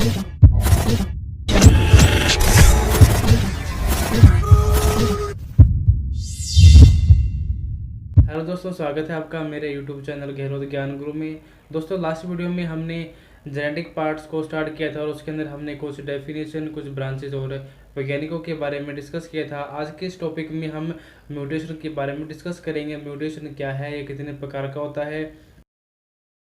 Hello दोस्तों, स्वागत है आपका मेरे यूट्यूब चैनल गहलोत ज्ञान गुरु में। दोस्तों, लास्ट वीडियो में हमने जेनेटिक पार्ट्स को स्टार्ट किया था और उसके अंदर हमने कुछ डेफिनेशन, कुछ ब्रांचेस और वैज्ञानिकों के बारे में डिस्कस किया था। आज के इस टॉपिक में हम म्यूटेशन के बारे में डिस्कस करेंगे। म्यूटेशन क्या है, ये कितने प्रकार का होता है,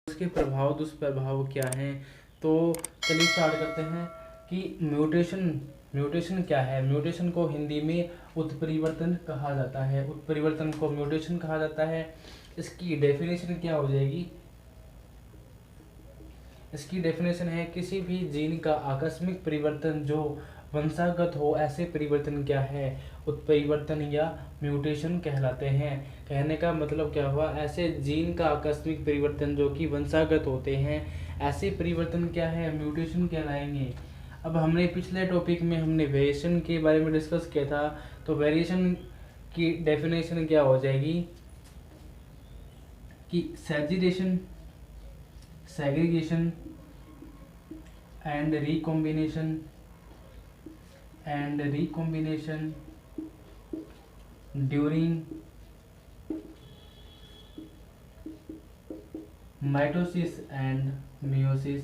उसके प्रभाव दुष्प्रभाव क्या हैं। तो चलिए स्टार्ट करते हैं कि म्यूटेशन क्या है। म्यूटेशन को हिंदी में उत्परिवर्तन कहा जाता है। उत्परिवर्तन को म्यूटेशन कहा जाता है। इसकी डेफिनेशन क्या हो जाएगी? इसकी डेफिनेशन है किसी भी जीन का आकस्मिक परिवर्तन जो वंशागत हो, ऐसे परिवर्तन क्या है? उत्परिवर्तन या म्यूटेशन कहलाते हैं। कहने का मतलब क्या हुआ? ऐसे जीन का आकस्मिक परिवर्तन जो कि वंशागत होते हैं, ऐसे परिवर्तन क्या है? म्यूटेशन कहलाएंगे। अब हमने पिछले टॉपिक में हमने वेरिएशन के बारे में डिस्कस किया था। तो वेरिएशन की डेफिनेशन क्या हो जाएगी कि segregation and recombination during mitosis and meiosis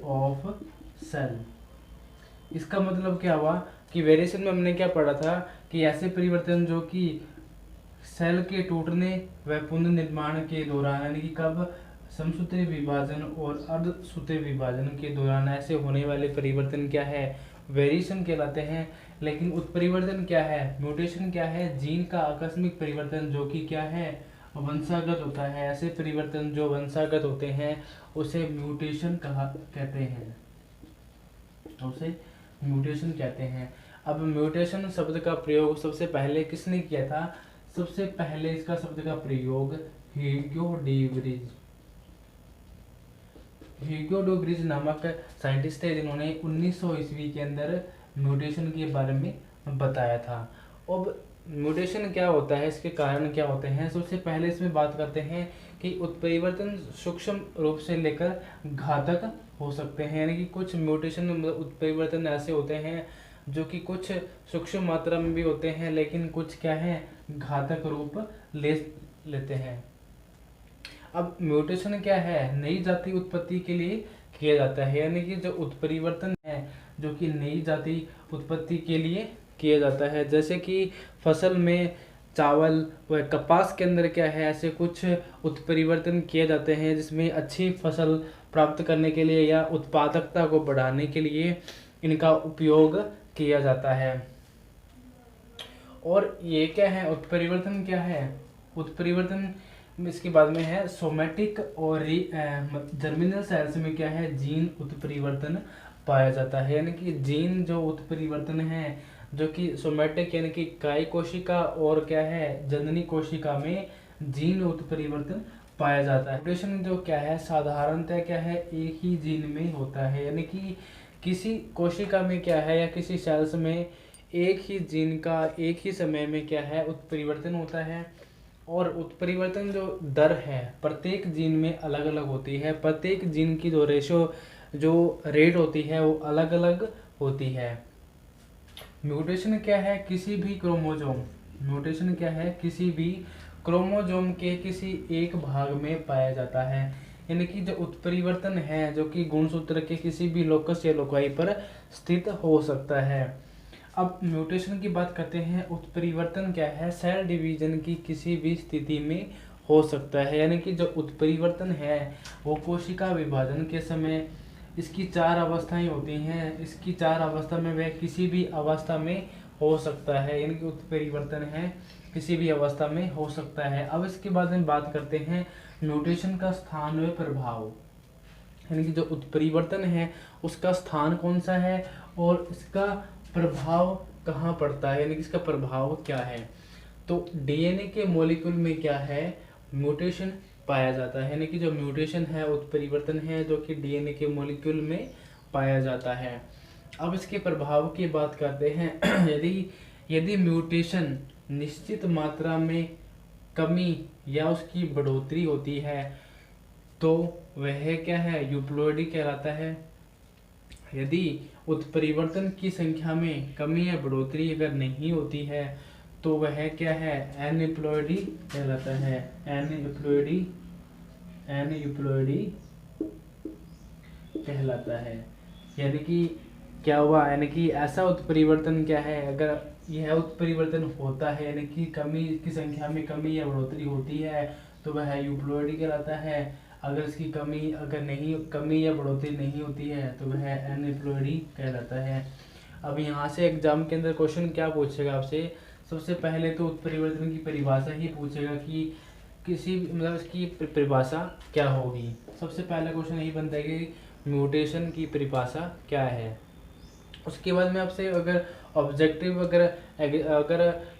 of cell. इसका मतलब क्या हुआ कि वेरिएशन में हमने क्या पढ़ा था कि ऐसे परिवर्तन जो कि सेल के टूटने व पुनर्निर्माण के दौरान, यानी कि कब? समसूत्री विभाजन और अर्धसूत्री विभाजन के दौरान ऐसे होने वाले परिवर्तन क्या है? वेरिएशन कहलाते हैं। लेकिन उत्परिवर्तन क्या है? म्यूटेशन क्या है? जीन का आकस्मिक परिवर्तन जो कि क्या है? वंशागत होता है। ऐसे परिवर्तन जो वंशागत होते हैं उसे म्यूटेशन कहते हैं। अब म्यूटेशन शब्द का प्रयोग सबसे पहले किसने किया था? सबसे पहले इसका शब्द का प्रयोग ह्यूगो डी व्रीज नामक साइंटिस्ट है, जिन्होंने 1900 ईस्वी के अंदर म्यूटेशन के बारे में बताया था। अब म्यूटेशन क्या होता है, इसके कारण क्या होते हैं? सबसे पहले इसमें बात करते हैं कि उत्परिवर्तन सूक्ष्म रूप से लेकर घातक हो सकते हैं। यानी कि कुछ म्यूटेशन उत्परिवर्तन ऐसे होते हैं जो कि कुछ सूक्ष्म मात्रा में भी होते हैं, लेकिन कुछ क्या है? घातक रूप लेते हैं। अब म्यूटेशन क्या है? नई जाति उत्पत्ति के लिए किया जाता है। यानी कि जो उत्परिवर्तन है जो कि नई जाति उत्पत्ति के लिए किया जाता है, जैसे कि फसल में चावल व कपास के अंदर क्या है, ऐसे कुछ उत्परिवर्तन किए जाते हैं जिसमें अच्छी फसल प्राप्त करने के लिए या उत्पादकता को बढ़ाने के लिए इनका उपयोग किया जाता है। और ये क्या है? उत्परिवर्तन क्या है? उत्परिवर्तन इसके बाद में है सोमेटिक और जर्मिनल सेल्स में क्या है? जीन उत्परिवर्तन पाया जाता है। यानी कि जीन जो उत्परिवर्तन है जो कि सोमेटिक यानी कि काय कोशिका और क्या है? जननी कोशिका में जीन उत्परिवर्तन पाया जाता है। म्यूटेशन जो क्या है? साधारणतः क्या है? एक ही जीन में होता है। यानी कि किसी कोशिका में क्या है या किसी सेल्स में एक ही जीन का एक ही समय में क्या है? उत्परिवर्तन होता है। और उत्परिवर्तन जो दर है प्रत्येक जीन में अलग अलग होती है। प्रत्येक जीन की जो रेट होती है वो अलग अलग होती है। म्यूटेशन क्या है? किसी भी क्रोमोसोम के किसी एक भाग में पाया जाता है। यानी कि जो उत्परिवर्तन है जो कि गुणसूत्र के किसी भी लोकस या लोकाई पर स्थित हो सकता है। अब म्यूटेशन की बात करते हैं। उत्परिवर्तन क्या है? सेल डिवीजन की किसी भी स्थिति में हो सकता है। यानी कि जो उत्परिवर्तन है वो कोशिका विभाजन के समय इसकी 4 अवस्थाएं होती हैं। इसकी 4 अवस्था में वह किसी भी अवस्था में हो सकता है। यानी कि उत्परिवर्तन है किसी भी अवस्था में हो सकता है। अब इसके बाद में बात करते हैं म्यूटेशन का स्थान व प्रभाव। यानी कि जो उत्परिवर्तन है उसका स्थान कौन सा है और इसका प्रभाव कहाँ पड़ता है, यानी कि इसका प्रभाव क्या है। तो डीएनए के मॉलिक्यूल में क्या है? म्यूटेशन पाया जाता है। यानी कि जो म्यूटेशन है उत्परिवर्तन है जो कि डीएनए के मॉलिक्यूल में पाया जाता है। अब इसके प्रभाव की बात करते हैं। यदि म्यूटेशन निश्चित मात्रा में कमी या उसकी बढ़ोतरी होती है तो वह क्या है, यूप्लॉइडी कहलाता है। यदि उत्परिवर्तन की संख्या में कमी या बढ़ोतरी अगर नहीं होती है तो वह क्या है, एनिप्लॉइडी कहलाता है। एनिप्लॉइडी कहलाता है। यानी कि क्या हुआ, यानी कि ऐसा उत्परिवर्तन क्या है, अगर यह उत्परिवर्तन होता है यानी कि कमी की संख्या में कमी या बढ़ोतरी होती है तो वह यूप्लॉइडी कहलाता है। अगर इसकी कमी या बढ़ोतरी नहीं होती है तो वह एनिप्लॉइडी कहलाता है। अब यहाँ से एग्जाम के अंदर क्वेश्चन क्या पूछेगा आपसे, सबसे पहले तो उत्परिवर्तन की परिभाषा ही पूछेगा कि किसी मतलब इसकी परिभाषा क्या होगी। सबसे पहला क्वेश्चन यही बनता है कि म्यूटेशन की परिभाषा क्या है। उसके बाद में आपसे अगर ऑब्जेक्टिव अगर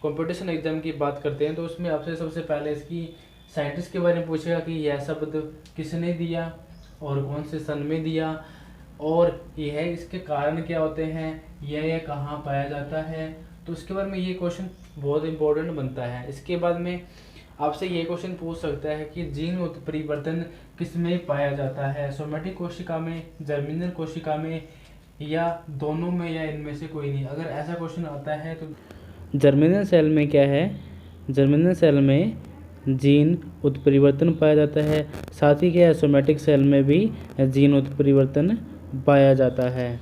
कंपटीशन एग्जाम की बात करते हैं तो उसमें आपसे सबसे पहले इसकी साइंटिस्ट के बारे में पूछेगा कि यह शब्द किसने दिया और कौन से सन में दिया, और यह इसके कारण क्या होते हैं, यह कहाँ पाया जाता है। तो उसके बाद में ये क्वेश्चन बहुत इंपॉर्टेंट बनता है। इसके बाद में आपसे ये क्वेश्चन पूछ सकता है कि जीन उत्परिवर्तन किस में पाया जाता है, सोमैटिक कोशिका में, जर्मिनल कोशिका में, या दोनों में, या इनमें से कोई नहीं। अगर ऐसा क्वेश्चन आता है तो जर्मिनल सेल में क्या है, जर्मिनल सेल में जीन उत्परिवर्तन पाया जाता है, साथ ही क्या है सोमैटिक सेल में भी जीन उत्परिवर्तन पाया जाता है।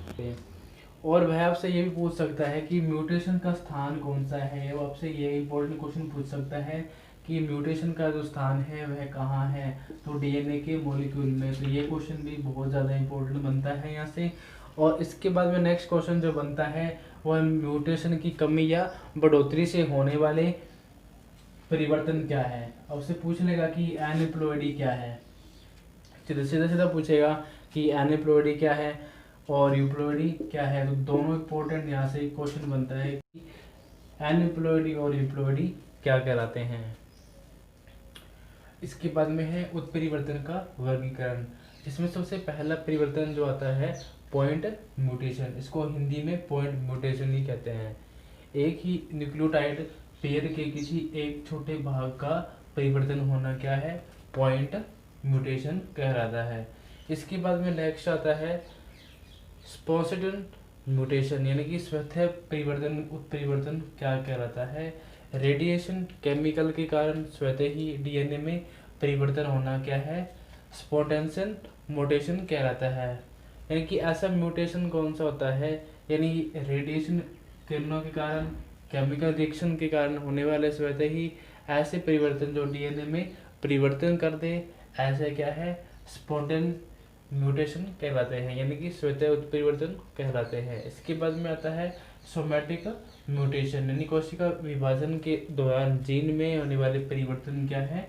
और वह आपसे ये भी पूछ सकता है कि म्यूटेशन का स्थान कौन सा है। वो आपसे ये इंपॉर्टेंट क्वेश्चन पूछ सकता है कि म्यूटेशन का जो स्थान है वह कहाँ है, तो डीएनए के मॉलिक्यूल में। तो ये क्वेश्चन भी बहुत ज़्यादा इंपॉर्टेंट बनता है यहाँ से। और इसके बाद में नेक्स्ट क्वेश्चन जो बनता है वह म्यूटेशन की कमी या बढ़ोतरी से होने वाले परिवर्तन क्या है। अब उससे पूछ लेगा कि एनिप्लॉइडी क्या है, सीधा सीधा पूछेगा कि एनिप्लॉइडी क्या है और यूप्लॉइडी क्या है। तो दोनों इंपॉर्टेंट यहाँ से क्वेश्चन बनता है कि एनिप्लॉइडी और यूप्लॉइडी क्या कहलाते हैं। इसके बाद में है उत्परिवर्तन का वर्गीकरण, जिसमें सबसे पहला परिवर्तन जो आता है पॉइंट म्यूटेशन। इसको हिंदी में पॉइंट म्यूटेशन ही कहते हैं। एक ही न्यूक्लियोटाइड पेयर के किसी एक छोटे भाग का परिवर्तन होना क्या है, पॉइंट म्यूटेशन कहलाता है। इसके बाद में नेक्स्ट आता है स्पॉन्टेनियस म्यूटेशन, यानी कि स्वतः उत्परिवर्तन क्या कहलाता है। रेडिएशन केमिकल के कारण स्वतः ही डीएनए में परिवर्तन होना क्या है, स्पॉन्टेनियस म्यूटेशन कहलाता है। यानी कि ऐसा म्यूटेशन कौन सा होता है, यानी रेडिएशन किरणों के कारण, केमिकल रिएक्शन के कारण होने वाले स्वतः ही ऐसे परिवर्तन जो डीएनए में परिवर्तन कर दे, ऐसे क्या है, स्पॉन्टेनियस म्यूटेशन कहलाते हैं, यानी कि स्वतः उत्परिवर्तन कहलाते हैं। इसके बाद में आता है सोमैटिक म्यूटेशन, यानी कोशिका विभाजन के दौरान जीन में होने वाले परिवर्तन क्या है,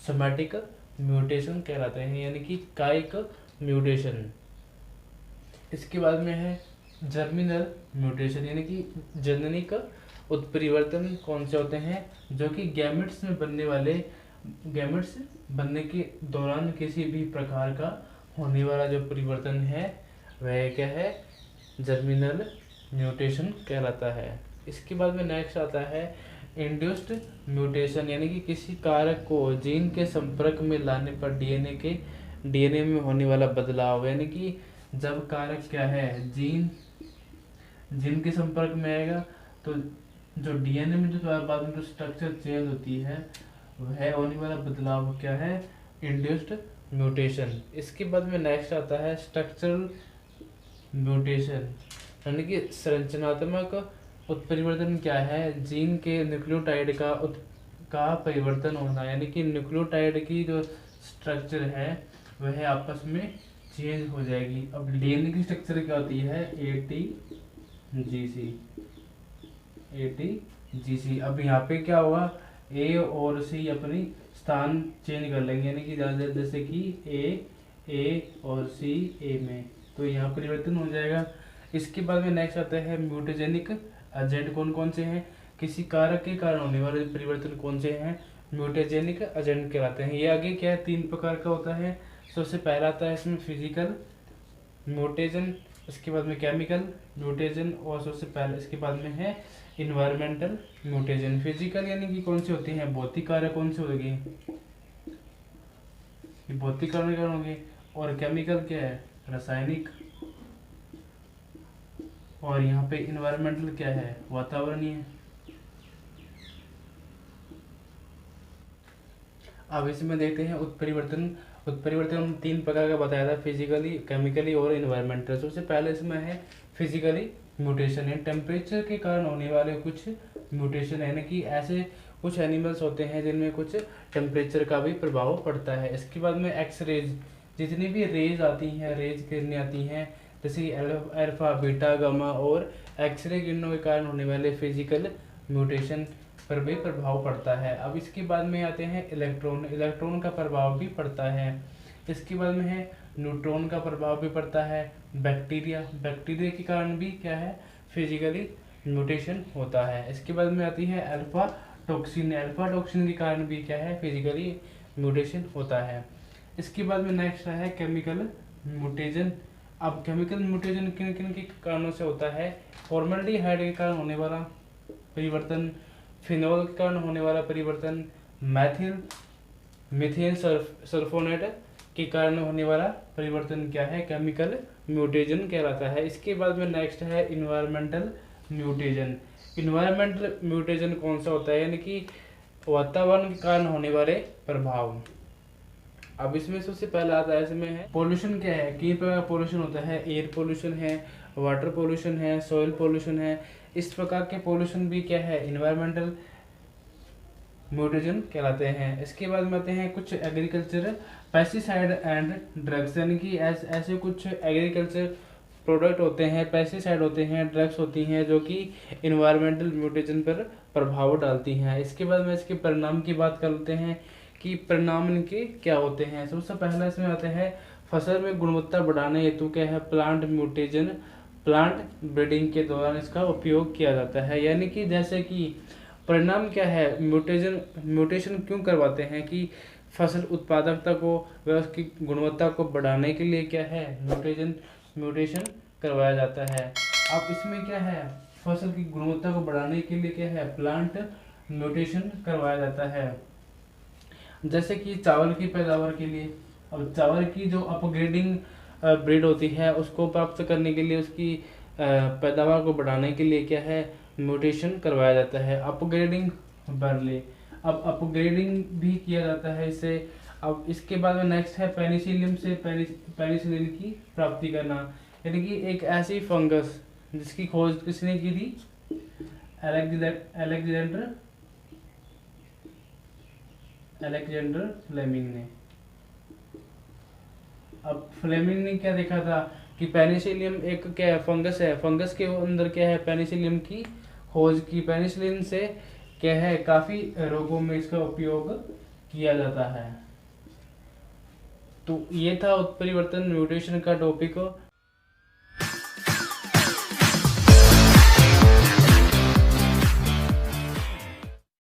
सोमैटिक म्यूटेशन कहलाते हैं, यानी कि कायिक म्यूटेशन। इसके बाद में है जर्मिनल म्यूटेशन, यानी कि जननिक उत्परिवर्तन कौन से होते हैं, जो कि गैमेट्स बनने के दौरान किसी भी प्रकार का होने वाला जो परिवर्तन है वह क्या है, जर्मिनल म्यूटेशन कहलाता है। इसके बाद में नेक्स्ट आता है इंड्यूस्ड म्यूटेशन, यानी कि किसी कारक को जीन के संपर्क में लाने पर डीएनए में होने वाला बदलाव, यानी कि जब कारक क्या है, जीन के संपर्क में आएगा तो जो डीएनए में जो बाद में जो स्ट्रक्चर चेंज होती है वह होने वाला बदलाव क्या है, इंड्यूस्ड म्यूटेशन। इसके बाद में नेक्स्ट आता है स्ट्रक्चरल म्यूटेशन, यानी कि संरचनात्मक उत्परिवर्तन क्या है, जीन के न्यूक्लियोटाइड का परिवर्तन होना, यानी कि न्यूक्लियोटाइड की जो स्ट्रक्चर है वह आपस में चेंज हो जाएगी। अब डीएनए की स्ट्रक्चर क्या होती है, ATGC। अब यहाँ पे क्या होगा, ए और सी अपनी स्थान चेंज कर लेंगे, यानी कि जैसे कि ए और सी ए में, तो यहाँ परिवर्तन हो जाएगा। इसके बाद में नेक्स्ट आता है म्यूटेजेनिक एजेंट, कौन कौन से हैं, किसी कारक के कारण होने वाले परिवर्तन कौन से हैं, म्यूटेजेनिक एजेंट कहलाते हैं। ये आगे क्या है, 3 प्रकार का होता है। सबसे पहला आता है इसमें फिजिकल म्यूटेजन, इसके बाद में केमिकल म्यूटेजन, और सबसे पहले इसके बाद में है इन्वायरमेंटल म्यूटेशन। फिजिकल यानी कि कौन सी होती है, भौतिक कार्य कौन सी होगी, ये भौतिक कार्य होंगे। और केमिकल क्या है, रासायनिक। और यहाँ पे इन्वायरमेंटल क्या है, वातावरणीय। अब इसमें देखते हैं उत्परिवर्तन। उत्परिवर्तन हम 3 प्रकार का बताया था, फिजिकली, केमिकली और इन्वायरमेंटल। सबसे पहले इसमें है फिजिकली म्यूटेशन, है टेम्परेचर के कारण होने वाले कुछ म्यूटेशन, यानी कि ऐसे कुछ एनिमल्स होते हैं जिनमें कुछ टेम्परेचर का भी प्रभाव पड़ता है। इसके बाद में एक्स रेज, जितनी भी रेज आती हैं, रेज किरणें आती हैं, जैसे अल्फा, बीटा, गामा और एक्सरे किरणों के कारण होने वाले फिजिकल म्यूटेशन पर भी प्रभाव पड़ता है। अब इसके बाद में आते हैं इलेक्ट्रॉन। इलेक्ट्रॉन का प्रभाव भी पड़ता है। इसके बाद में है न्यूट्रॉन का प्रभाव भी पड़ता है। बैक्टीरिया, बैक्टीरिया के कारण भी क्या है, फिजिकली म्यूटेशन होता है। इसके बाद में आती है अल्फा टॉक्सिन। अल्फा टॉक्सिन के कारण भी क्या है, फिजिकली म्यूटेशन होता है। इसके बाद में नेक्स्ट है केमिकल म्यूटेशन। अब केमिकल म्यूटेशन किन किन के कारणों से होता है, फॉर्मल्डिहाइड के कारण होने वाला परिवर्तन, फिनॉल के कारण होने वाला परिवर्तन, मैथिल मीथेन सल्फोनेट के कारण होने वाला परिवर्तन क्या है, केमिकल म्यूटेशन कहलाता है। इसके बाद में नेक्स्ट है इन्वायरमेंटल म्यूटेशन। इन्वायरमेंटल म्यूटेशन कौन सा होता है, यानी कि वातावरण के कारण होने वाले प्रभाव। अब इसमें सबसे पहला आता है, इसमें है पोल्यूशन। क्या है, कई प्रकार का पोल्यूशन होता है, एयर पोल्यूशन है, वाटर पोल्यूशन है, सॉइल पोल्यूशन है। इस प्रकार के पोल्यूशन भी क्या है, इन्वायरमेंटल म्यूटेशन कहलाते हैं। इसके बाद में आते हैं कुछ एग्रीकल्चर पेस्टिसाइड एंड ड्रग्स, यानी कि ऐसे कुछ एग्रीकल्चर प्रोडक्ट होते हैं, पेस्टिसाइड होते हैं, ड्रग्स होती हैं जो कि इन्वायरमेंटल म्यूटेशन पर प्रभाव डालती हैं। इसके बाद में इसके परिणाम की बात करते हैं कि परिणाम इनके क्या होते हैं। सबसे पहला इसमें आते हैं फसल में गुणवत्ता बढ़ाने हेतु क्या है, प्लांट म्यूटेशन, प्लांट ब्रीडिंग के दौरान इसका उपयोग किया जाता है। यानी कि जैसे कि परिणाम क्या है, म्यूटेशन क्यों करवाते हैं कि फसल उत्पादकता को व उसकी गुणवत्ता को बढ़ाने के लिए क्या है, म्यूटेशन करवाया जाता है। अब इसमें क्या है, फसल की गुणवत्ता को बढ़ाने के लिए क्या है, प्लांट म्यूटेशन करवाया जाता है। जैसे कि चावल की पैदावार के लिए, अब चावल की जो अपग्रेडिंग ब्रीड होती है उसको प्राप्त करने के लिए, उसकी पैदावार को बढ़ाने के लिए क्या है, म्यूटेशन करवाया जाता है, अपग्रेडिंग बार्ले। अब अपग्रेडिंग भी किया जाता है इससे। अब इसके बाद में नेक्स्ट है पेनिसिलियम से पेनिसिलिन की प्राप्ति करना, यानी कि एक ऐसी फंगस जिसकी खोज किसने की थी, अलेक्जेंडर फ्लेमिंग ने। अब फ्लेमिंग ने क्या देखा था कि पेनिसिलियम एक क्या है, फंगस है, फंगस के अंदर क्या है, पेनिसिलियम की खोज की। पेनिसिलिन से क्या है, काफी रोगों में इसका उपयोग किया जाता है। तो ये था उत्परिवर्तन म्यूटेशन का टॉपिक।